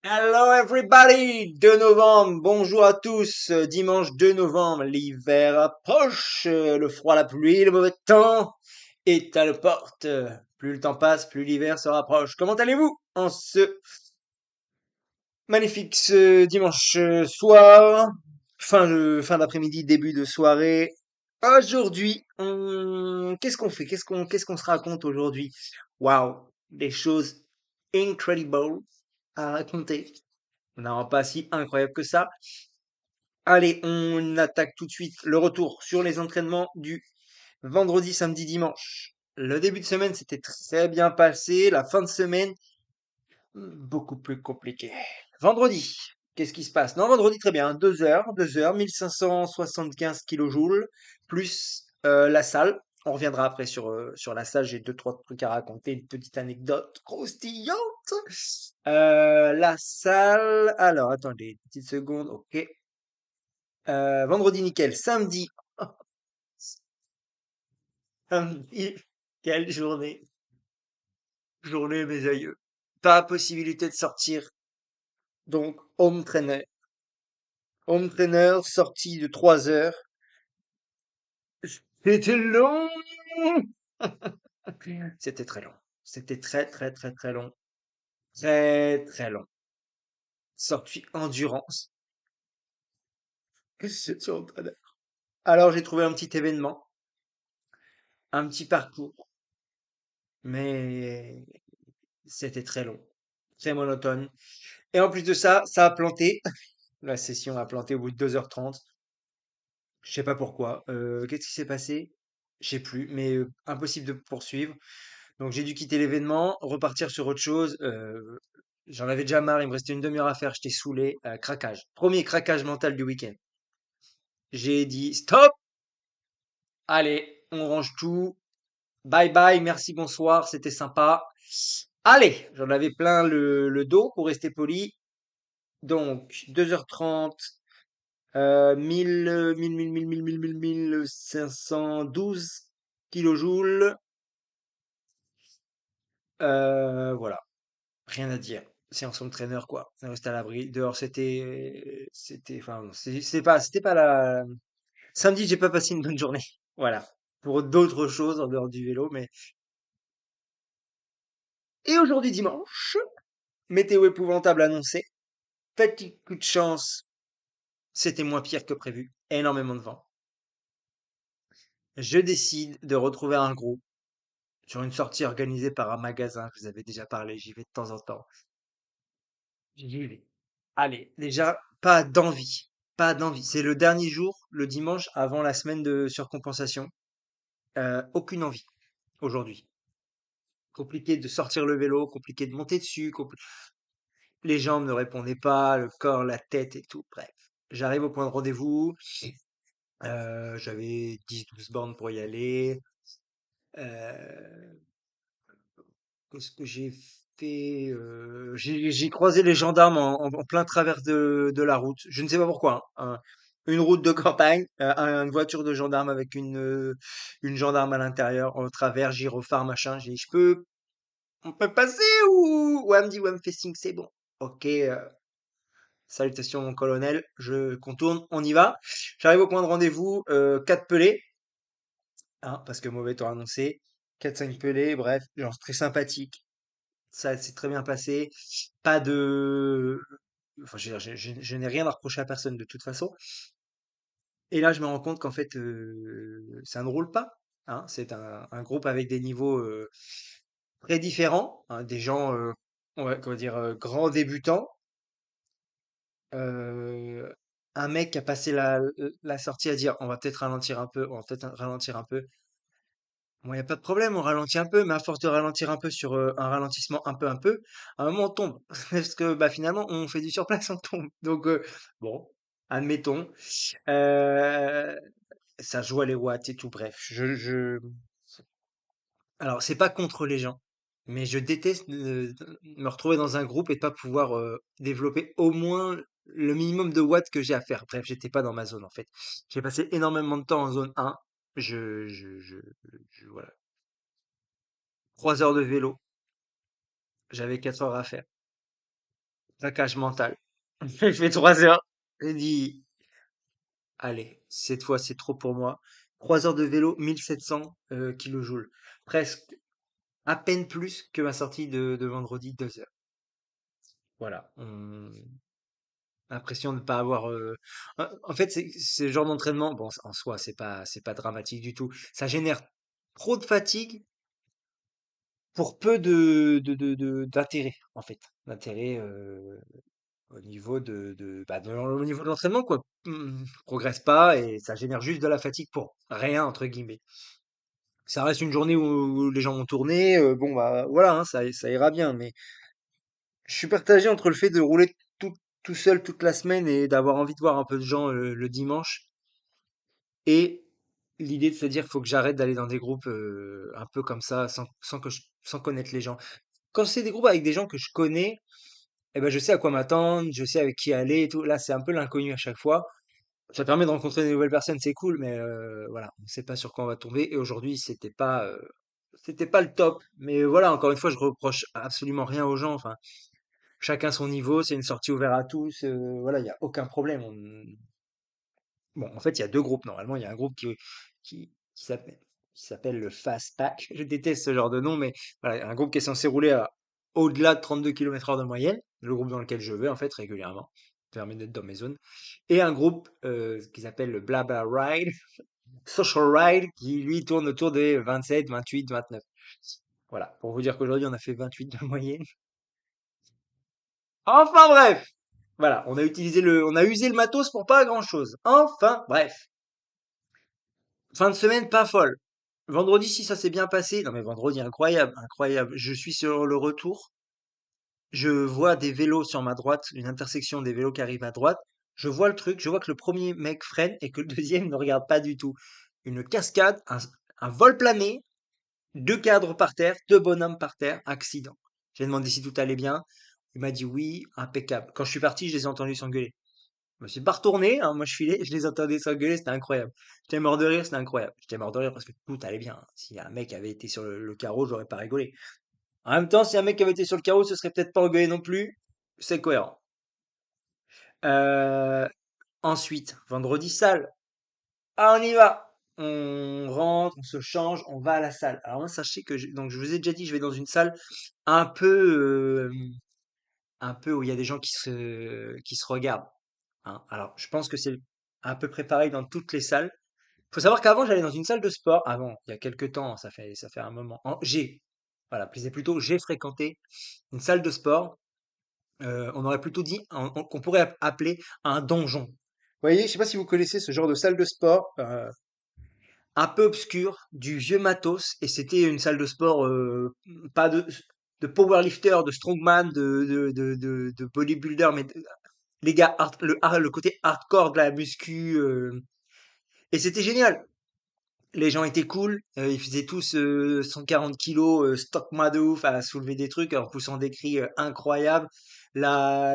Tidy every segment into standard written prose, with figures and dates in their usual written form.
Hello everybody! 2 novembre, bonjour à tous. Dimanche 2 novembre, l'hiver approche, le froid, la pluie, le mauvais temps est à la porte. Plus le temps passe, plus l'hiver se rapproche. Comment allez-vous en ce magnifique dimanche soir, fin d'après-midi, début de soirée? Aujourd'hui, qu'est-ce qu'on fait? Qu'est-ce qu'on se raconte aujourd'hui? Waouh, des choses incredible à raconter. Non, pas si incroyable que ça. Allez, on attaque tout de suite le retour sur les entraînements du vendredi, samedi, dimanche. Le début de semaine s'était très bien passé. La fin de semaine, beaucoup plus compliqué. Vendredi, qu'est-ce qui se passe? Non, vendredi, très bien. 2 heures, 1575 kilojoules, plus la salle. On reviendra après sur la salle. J'ai deux, trois trucs à raconter. Une petite anecdote croustillante. La salle. Alors, attendez, une petite seconde. Ok. Vendredi, nickel. Samedi. Samedi. Quelle journée. Journée, mes aïeux. Pas possibilité de sortir. Donc, home trainer. Home trainer, sortie de 3 heures. C'était long. C'était très long. C'était très, très, très, très long. Très, très long. Sortie endurance. Sur entraîneur. Alors, j'ai trouvé un petit événement, un petit parcours, mais c'était très long, très monotone. Et en plus de ça, ça a planté. La session a planté au bout de 2h30. Je sais pas pourquoi. Qu'est-ce qui s'est passé? Je sais plus, mais impossible de poursuivre. Donc j'ai dû quitter l'événement, repartir sur autre chose. J'en avais déjà marre, il me restait une demi-heure à faire, j'étais saoulé. Craquage. Premier craquage mental du week-end. J'ai dit stop, allez, on range tout. Bye bye, merci, bonsoir, c'était sympa. Allez, j'en avais plein le dos pour rester poli. Donc 2h30, 1512 kilojoules. Voilà, rien à dire. Séance home trainer, quoi. On reste à l'abri. Dehors, enfin, c'était pas la. Samedi, j'ai pas passé une bonne journée. Voilà. Pour d'autres choses en dehors du vélo, mais. Et aujourd'hui, dimanche, météo épouvantable annoncée. Petit coup de chance, c'était moins pire que prévu. Énormément de vent. Je décide de retrouver un groupe sur une sortie organisée par un magasin. Je vous avais déjà parlé, j'y vais de temps en temps. J'y vais. Allez, déjà, pas d'envie. Pas d'envie. C'est le dernier jour, le dimanche, avant la semaine de surcompensation. Aucune envie aujourd'hui. Compliqué de sortir le vélo, compliqué de monter dessus. Les jambes ne répondaient pas, le corps, la tête et tout. Bref, j'arrive au point de rendez-vous. J'avais 10-12 bornes pour y aller. Euh, Qu'est-ce que j'ai fait? J'ai croisé les gendarmes en plein travers de la route. Je ne sais pas pourquoi, hein. Une route de campagne, une voiture de gendarme avec une gendarme à l'intérieur, au travers, gyrophare, machin. J'ai dit, on peut passer ou... Ouais, elle me dit, ouais, elle me fait signe, c'est bon. Ok, salutations mon colonel, je contourne, on y va. J'arrive au point de rendez-vous, 4 pelés, hein, parce que mauvais temps annoncé. 4-5 pelés, bref, genre très sympathique. Ça s'est très bien passé. Pas de, enfin, je veux dire, je n'ai rien à reprocher à personne de toute façon. Et là, je me rends compte qu'en fait, ça ne roule pas, hein. C'est un groupe avec des niveaux très différents, hein, des gens, comment dire, grands débutants. Euh, un mec qui a passé la sortie à dire, on va peut-être ralentir un peu, on va peut-être ralentir un peu. Bon, il y a pas de problème, on ralentit un peu, mais à force de ralentir un peu sur un ralentissement un peu, à un moment on tombe. Parce que bah, finalement, on fait du surplace, on tombe. Donc, bon, admettons. Euh, Ça joue à les watts et tout, bref. Alors, c'est pas contre les gens, mais je déteste me retrouver dans un groupe et de pas pouvoir développer au moins le minimum de watts que j'ai à faire. Bref, j'étais pas dans ma zone en fait. J'ai passé énormément de temps en zone 1. Voilà. 3 heures de vélo. J'avais 4 heures à faire. Craquage mental. Je fais 3 heures. J'ai dit, allez, cette fois c'est trop pour moi. 3 heures de vélo, 1700 kilojoules. Presque à peine plus que ma sortie de vendredi, 2 heures. Voilà. L'impression de ne pas avoir. En fait, c'est le genre d'entraînement. Bon, en soi, c'est pas dramatique du tout. Ça génère trop de fatigue pour peu d'intérêt, en fait. D'intérêt au niveau au niveau de l'entraînement, quoi. Progresse pas et ça génère juste de la fatigue pour rien, entre guillemets. Ça reste une journée où les gens vont tourner, bon, bah, voilà, hein, ça ira bien, mais je suis partagé entre le fait de rouler tout seul toute la semaine et d'avoir envie de voir un peu de gens le dimanche et l'idée de se dire: «Faut que j'arrête d'aller dans des groupes, un peu comme ça sans connaître les gens». Quand c'est des groupes avec des gens que je connais, eh ben, je sais à quoi m'attendre, je sais avec qui aller et tout. Là, c'est un peu l'inconnu à chaque fois. Ça permet de rencontrer des nouvelles personnes, c'est cool, mais voilà, on ne sait pas sur quoi on va tomber. Et aujourd'hui, c'était pas le top. Mais voilà, encore une fois, je reproche absolument rien aux gens. Enfin, chacun son niveau, c'est une sortie ouverte à tous. Voilà, il n'y a aucun problème. Bon, en fait, il y a deux groupes. Normalement, il y a un groupe qui s'appelle le Fast Pack. Je déteste ce genre de nom, mais voilà, il y a un groupe qui est censé rouler à au-delà de 32 km/h de moyenne. Le groupe dans lequel je vais, en fait, régulièrement. Ça permet d'être dans mes zones. Et un groupe qui s'appelle le Blabla Ride, Social Ride, qui lui tourne autour des 27, 28, 29. Voilà, pour vous dire qu'aujourd'hui on a fait 28 de moyenne. Enfin bref, voilà, on a usé le matos pour pas grand chose. Enfin bref, fin de semaine pas folle. Vendredi, si ça s'est bien passé, non mais vendredi incroyable, incroyable. Je suis sur le retour. Je vois des vélos sur ma droite, une intersection des vélos qui arrivent à droite. Je vois le truc, je vois que le premier mec freine et que le deuxième ne regarde pas du tout. Une cascade, un vol plané, deux cadres par terre, deux bonhommes par terre, accident. J'ai demandé si tout allait bien. Il m'a dit oui, impeccable. Quand je suis parti, je les ai entendus s'engueuler. Je me suis pas retourné, hein, moi je filais, je les entendais s'engueuler, c'était incroyable. J'étais mort de rire, c'était incroyable. J'étais mort de rire parce que tout allait bien. Si un mec avait été sur le carreau, j'aurais pas rigolé. En même temps, si un mec avait été sur le carreau, ce serait peut-être pas engueulé non plus. C'est cohérent. Euh, Ensuite, vendredi salle. Ah, on y va. On rentre, on se change, on va à la salle. Alors moi, sachez que donc je vous ai déjà dit, je vais dans une salle un peu, un peu où il y a des gens qui se regardent, hein. Alors, je pense que c'est à peu près pareil dans toutes les salles. Faut savoir qu'avant, j'allais dans une salle de sport. Avant, il y a quelques temps, ça fait un moment. Voilà, c'est plutôt, j'ai fréquenté une salle de sport. On aurait plutôt dit qu'on pourrait appeler un donjon. Vous voyez, je sais pas si vous connaissez ce genre de salle de sport. Un peu obscur, du vieux matos, et c'était une salle de sport, pas de powerlifter, de strongman, de bodybuilder, mais les gars, le côté hardcore de la muscu, et c'était génial. Les gens étaient cool, ils faisaient tous 140 kilos, stock-moi de ouf à soulever des trucs en poussant des cris incroyables. La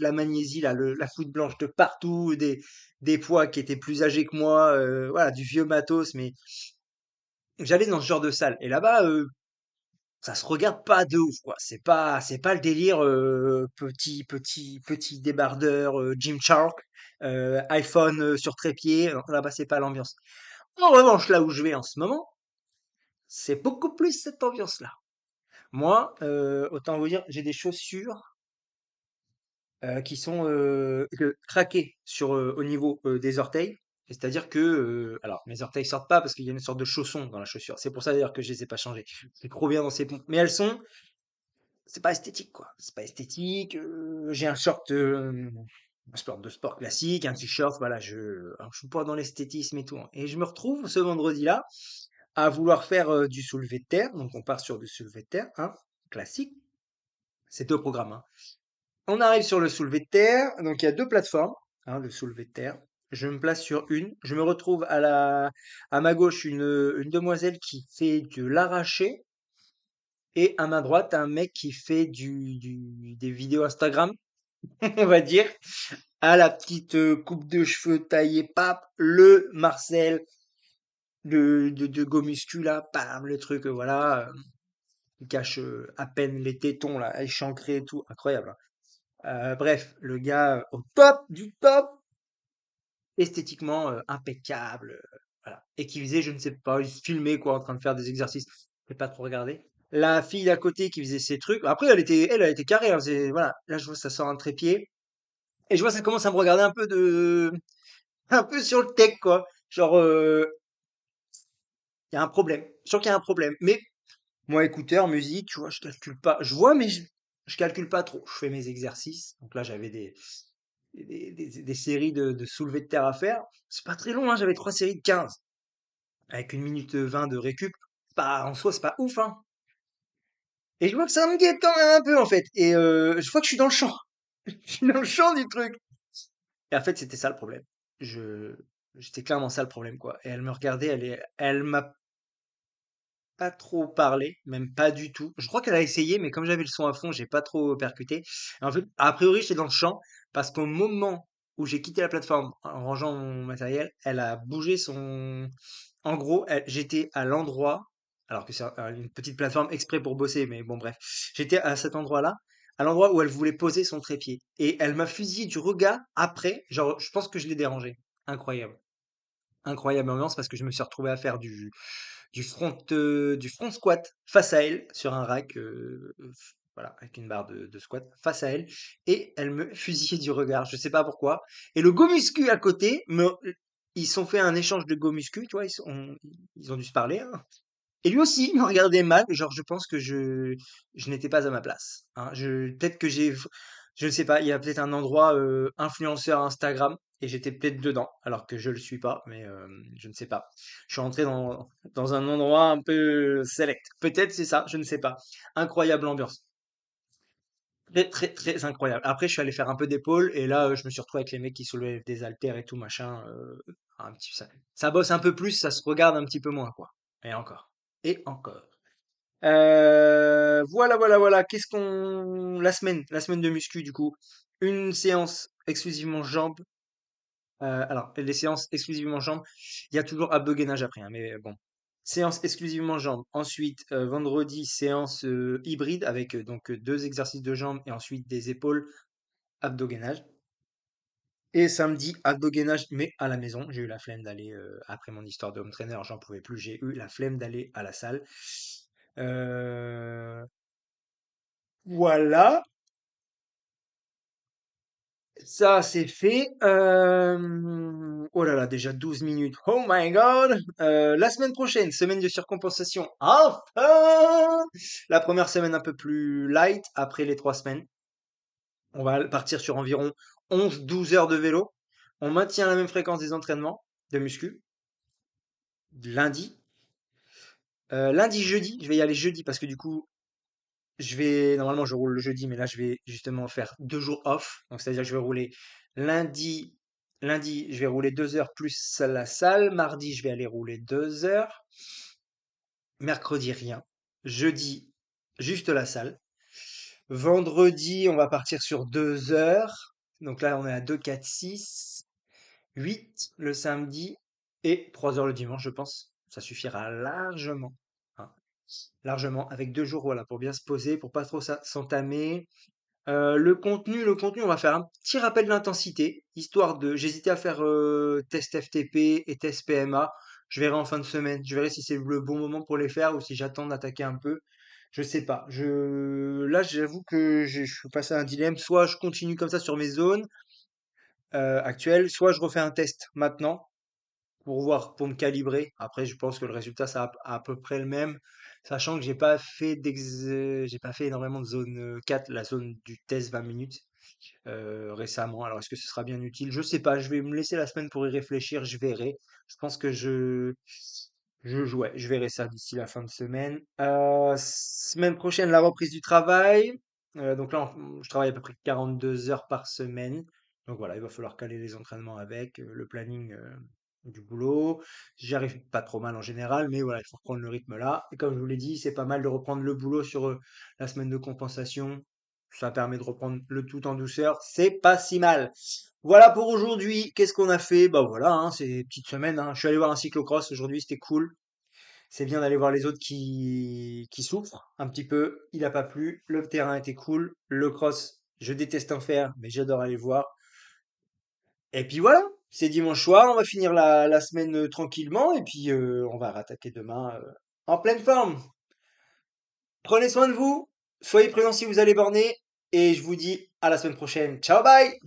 magnésie, là, la floute blanche de partout, des poids qui étaient plus âgés que moi, voilà, du vieux matos, mais j'allais dans ce genre de salle et là-bas, ça se regarde pas de ouf, quoi. C'est pas le délire petit débardeur Gymshark, iPhone sur trépied. Non, là-bas, c'est pas l'ambiance. En revanche, là où je vais en ce moment, c'est beaucoup plus cette ambiance-là. Moi, autant vous dire, j'ai des chaussures qui sont craquées au niveau des orteils. C'est-à-dire que, alors mes orteils sortent pas parce qu'il y a une sorte de chausson dans la chaussure. C'est pour ça d'ailleurs que je les ai pas changées. C'est trop bien dans ces pompes. Mais c'est pas esthétique quoi. C'est pas esthétique. J'ai un short de sport classique, un t-shirt. Voilà, alors, je suis pas dans l'esthétisme et tout, hein. Et je me retrouve ce vendredi-là à vouloir faire du soulevé de terre. Donc on part sur du soulevé de terre, hein, classique. C'était au programme, hein. On arrive sur le soulevé de terre, donc il y a deux plateformes, hein, le soulevé de terre. Je me place sur une. Je me retrouve à ma gauche une demoiselle qui fait de l'arraché et à ma droite un mec qui fait des vidéos Instagram, on va dire, à la petite coupe de cheveux taillée, pap, le Marcel de Go Muscu là, pam, le truc, voilà, qui cache à peine les tétons là, échancrés et tout, incroyable, hein. Bref, le gars au top du top, esthétiquement impeccable, voilà. Et qui faisait, je ne sais pas, il se filmait quoi, en train de faire des exercices. Je pas trop regardé. La fille d'à côté qui faisait ses trucs. Après, elle était carrée. Hein, voilà. Là, je vois ça sort un trépied et je vois ça commence à me regarder un peu un peu sur le tech quoi. Genre, il y a un problème. Je sens qu'il y a un problème. Mais moi, écouteur, musique, tu vois, je calcule pas. Je vois, mais je calcule pas trop. Je fais mes exercices. Donc là, j'avais des séries de soulevés de terre à faire. C'est pas très long, hein. J'avais 3 séries de 15 avec 1 minute 20 de récup. Pas, en soi, c'est pas ouf, hein. Et je vois que ça me guette quand même un peu, en fait. Et je vois que je suis dans le champ. Je suis dans le champ du truc. Et en fait, c'était ça le problème. Je, j'étais clairement ça le problème, quoi. Et elle me regardait, elle m'a pas trop parlé, même pas du tout. Je crois qu'elle a essayé, mais comme j'avais le son à fond, j'ai pas trop percuté. En fait, a priori, j'étais dans le champ parce qu'au moment où j'ai quitté la plateforme en rangeant mon matériel, elle a bougé son. En gros, j'étais à l'endroit, alors que c'est une petite plateforme exprès pour bosser, mais bon, bref, j'étais à cet endroit-là, à l'endroit où elle voulait poser son trépied, et elle m'a fusillé du regard après. Genre, je pense que je l'ai dérangé. Incroyable. Incroyable ambiance parce que je me suis retrouvé à faire du front squat face à elle sur un rack, voilà, avec une barre de squat face à elle, et elle me fusillait du regard, je sais pas pourquoi. Et le go muscu à côté, ils se sont fait un échange de go muscu, tu vois, ils ont dû se parler, hein. Et lui aussi, il me regardait mal, genre je pense que je n'étais pas à ma place, hein. Peut-être que je ne sais pas, il y a peut-être un endroit influenceur Instagram et j'étais peut-être dedans, alors que je le suis pas, mais je ne sais pas. Je suis rentré dans un endroit un peu select. Peut-être c'est ça, je ne sais pas. Incroyable ambiance. Très, très, très incroyable. Après, je suis allé faire un peu d'épaule et là, je me suis retrouvé avec les mecs qui soulevaient des haltères et tout, machin. Ça bosse un peu plus, ça se regarde un petit peu moins, quoi. Et encore. Et encore. Voilà, voilà, voilà. La semaine de muscu, du coup. Une séance exclusivement jambes. Alors, les séances exclusivement jambes, il y a toujours abdos gainage après, hein, mais bon. Séance exclusivement jambes. Ensuite, vendredi, séance hybride avec donc 2 exercices de jambes et ensuite des épaules, abdos gainage. Et samedi, abdos gainage, mais à la maison. J'ai eu la flemme d'aller, après mon histoire de home trainer, j'en pouvais plus. J'ai eu la flemme d'aller à la salle. Euh, voilà. Ça, c'est fait. Oh là là, déjà 12 minutes. Oh my God. La semaine prochaine, semaine de surcompensation. Enfin! La première semaine un peu plus light, après les 3 semaines. On va partir sur environ 11-12 heures de vélo. On maintient la même fréquence des entraînements de muscu. Lundi. Lundi, jeudi. Je vais y aller jeudi parce que du coup, normalement, je roule le jeudi, mais là, je vais justement faire 2 jours off. Donc, c'est-à-dire que je vais rouler lundi, lundi, je vais rouler 2 heures plus à la salle. Mardi, je vais aller rouler 2 heures. Mercredi, rien. Jeudi, juste la salle. Vendredi, on va partir sur 2 heures. Donc là, on est à 2, 4, 6, 8 le samedi et 3 heures le dimanche, je pense. Ça suffira largement, hein. Largement, avec 2 jours, voilà, pour bien se poser, pour pas trop s'entamer. Le contenu, on va faire un petit rappel de l'intensité, histoire de. J'hésitais à faire test FTP et test PMA. Je verrai en fin de semaine. Je verrai si c'est le bon moment pour les faire ou si j'attends d'attaquer un peu. Je sais pas. Là, j'avoue que je suis face à un dilemme. Soit je continue comme ça sur mes zones actuelles, soit je refais un test maintenant pour voir, pour me calibrer. Après, je pense que le résultat, ça à peu près le même, sachant que j'ai pas fait énormément de zone 4, la zone du test 20 minutes récemment. Alors, est-ce que ce sera bien utile? Je sais pas. Je vais me laisser la semaine pour y réfléchir. Je verrai. Je pense que ouais, je verrai ça d'ici la fin de semaine. Semaine prochaine, la reprise du travail. Donc là, je travaille à peu près 42 heures par semaine. Donc voilà, il va falloir caler les entraînements avec le planning du boulot. J'y arrive pas trop mal en général, mais voilà, il faut reprendre le rythme là. Et comme je vous l'ai dit, c'est pas mal de reprendre le boulot sur la semaine de compensation. Ça permet de reprendre le tout en douceur. C'est pas si mal. Voilà pour aujourd'hui. Qu'est-ce qu'on a fait? Bah voilà, hein, c'est une petite semaine, hein. Je suis allé voir un cyclocross aujourd'hui, c'était cool. C'est bien d'aller voir les autres qui souffrent un petit peu. Il a pas plu. Le terrain était cool. Le cross Je déteste en faire, mais j'adore aller voir. Et puis voilà, c'est dimanche soir, on va finir la semaine tranquillement et puis on va rattaquer demain en pleine forme. Prenez soin de vous, soyez prudents si vous allez borner et je vous dis à la semaine prochaine. Ciao, bye!